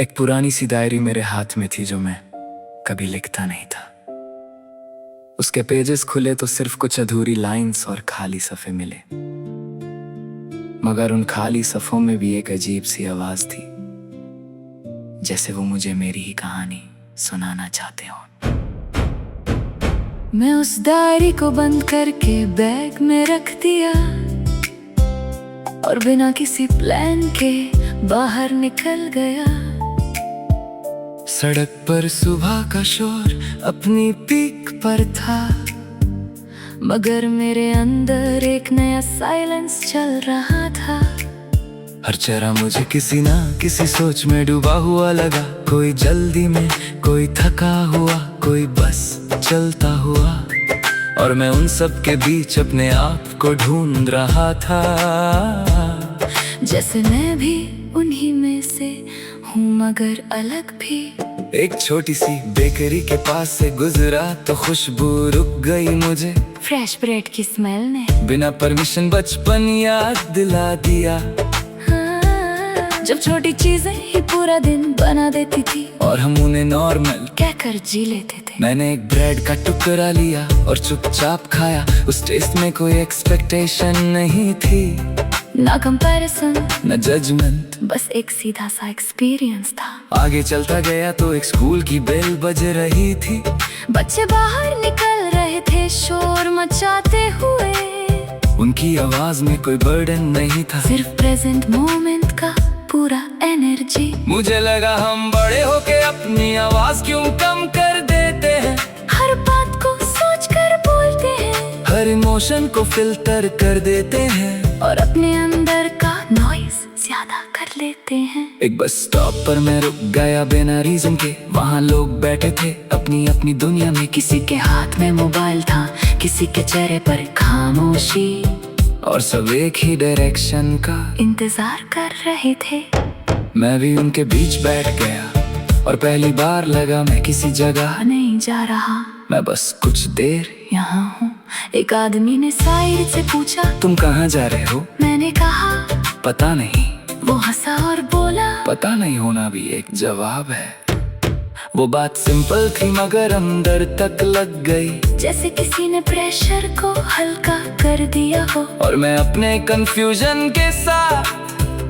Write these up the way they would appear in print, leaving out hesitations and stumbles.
एक पुरानी सी डायरी मेरे हाथ में थी जो मैं कभी लिखता नहीं था। उसके पेजेस खुले तो सिर्फ कुछ अधूरी लाइंस और खाली सफ़े मिले, मगर उन खाली सफ़ों में भी एक अजीब सी आवाज़ थी, जैसे वो मुझे मेरी ही कहानी सुनाना चाहते हो। मैं उस डायरी को बंद करके बैग में रख दिया और बिना किसी प्लान के बाहर निकल गया। सड़क पर सुबह का शोर अपनी पीक पर था, मगर मेरे अंदर एक नया साइलेंस चल रहा था। हर चेहरा मुझे किसी ना किसी सोच में डूबा हुआ लगा। कोई जल्दी में, कोई थका हुआ, कोई बस चलता हुआ, और मैं उन सब के बीच अपने आप को ढूंढ रहा था। जैसे मैं भी उन्हीं में से हूँ, मगर अलग भी। एक छोटी सी बेकरी के पास से गुजरा तो खुशबू रुक गई मुझे। फ्रेश ब्रेड की स्मेल ने बिना परमिशन बचपन याद दिला दिया। जब छोटी चीजें ही पूरा दिन बना देती थी और हम उन्हें नॉर्मल कहकर जी लेते थे। मैंने एक ब्रेड का टुकड़ा लिया और चुपचाप खाया। उस टेस्ट में कोई एक्सपेक्टेशन नहीं थी, ना कंपैरिजन, न जजमेंट, बस एक सीधा सा एक्सपीरियंस था। आगे चलता गया तो एक स्कूल की बेल बज रही थी। बच्चे बाहर निकल रहे थे शोर मचाते हुए। उनकी आवाज में कोई बर्डन नहीं था, सिर्फ प्रेजेंट मोमेंट का पूरा एनर्जी। मुझे लगा हम बड़े होके अपनी आवाज क्यों कम कर देते हैं। हर बात को सोच कर बोलते हैं, हर इमोशन को फिल्टर कर देते हैं, और अपने अंदर का नॉइस ज्यादा कर लेते हैं। एक बस स्टॉप पर मैं रुक गया बिना रीजन के। वहाँ लोग बैठे थे अपनी अपनी दुनिया में। किसी के हाथ में मोबाइल था, किसी के चेहरे पर खामोशी, और सब एक ही डायरेक्शन का इंतजार कर रहे थे। मैं भी उनके बीच बैठ गया और पहली बार लगा मैं किसी जगह नहीं जा रहा, मैं बस कुछ देर यहाँ हूँ। एक आदमी ने साइड से पूछा, तुम कहाँ जा रहे हो? मैंने कहा पता नहीं। वो हंसा और बोला, पता नहीं होना भी एक जवाब है। वो बात सिंपल थी मगर अंदर तक लग गई, जैसे किसी ने प्रेशर को हल्का कर दिया हो। और मैं अपने कंफ्यूजन के साथ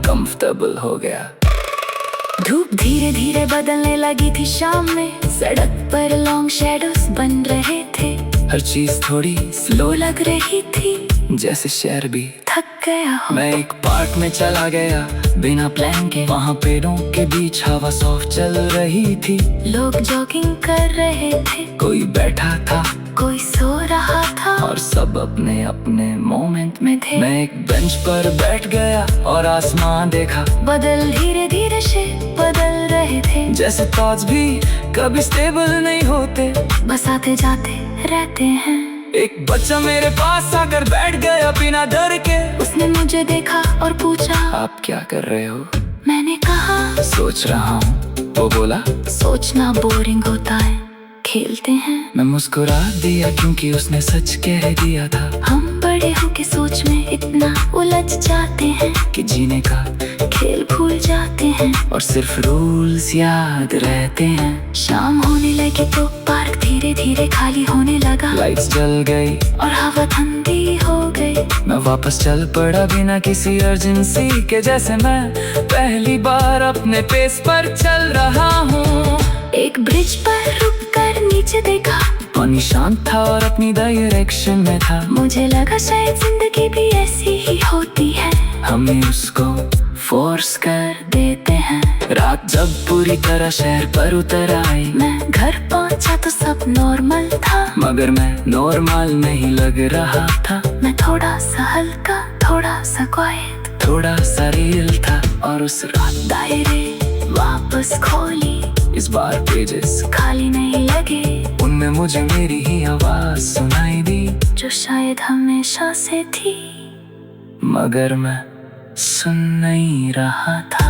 कंफर्टेबल हो गया। धूप धीरे धीरे बदलने लगी थी शाम में। सड़क पर लॉन्ग शैडोज बन रहे थे। हर चीज थोड़ी स्लो लग रही थी, जैसे शहर भी थक गया हो। मैं एक पार्क में चला गया बिना प्लान के। वहाँ पेड़ों के बीच हवा सॉफ्ट चल रही थी। लोग जॉगिंग कर रहे थे, कोई बैठा था, कोई सो रहा था, और सब अपने अपने मोमेंट में थे। मैं एक बेंच पर बैठ गया और आसमान देखा। बादल धीरे धीरे से बदल रहे थे, जैसे थॉट्स भी कभी स्टेबल नहीं होते, बस आते जाते रहते हैं। एक बच्चा मेरे पास आकर बैठ गया बिना डर के। उसने मुझे देखा और पूछा, आप क्या कर रहे हो? मैंने कहा, सोच रहा हूँ। वो बोला, सोचना बोरिंग होता है, खेलते हैं। मैं मुस्कुरा दिया क्योंकि उसने सच कह दिया था। हम बड़े होके सोच में इतना उलझ जाते हैं कि जीने का खेल भूल जाते हैं, और सिर्फ रूल्स याद रहते हैं। शाम होने लगी तो पार्क धीरे धीरे खाली होने लगा। लाइट्स जल गई और हवा ठंडी हो गई। मैं वापस चल पड़ा बिना किसी अर्जेंसी के, जैसे मैं पहली बार अपने पेस पर चल रहा हूँ। एक ब्रिज पर रुक कर नीचे देखा, पानी शांत था और अपनी डायरेक्शन में था। मुझे लगा शायद जिंदगी भी ऐसी ही होती है, हमें उसको फोर्स कर देते हैं। रात जब पूरी तरह शहर पर उतर आई, मैं घर पहुंचा तो सब नॉर्मल था, मगर मैं नॉर्मल नहीं लग रहा था। मैं थोड़ा सा हल्का, थोड़ा सा क्वाइट, थोड़ा सा रियल था। और उस रात डायरी वापस खोली, इस बार पेजेस खाली नहीं लगे। उनमें मुझे मेरी ही आवाज सुनाई दी, जो शायद हमेशा से थी, मगर मैं सुन नहीं रहा था।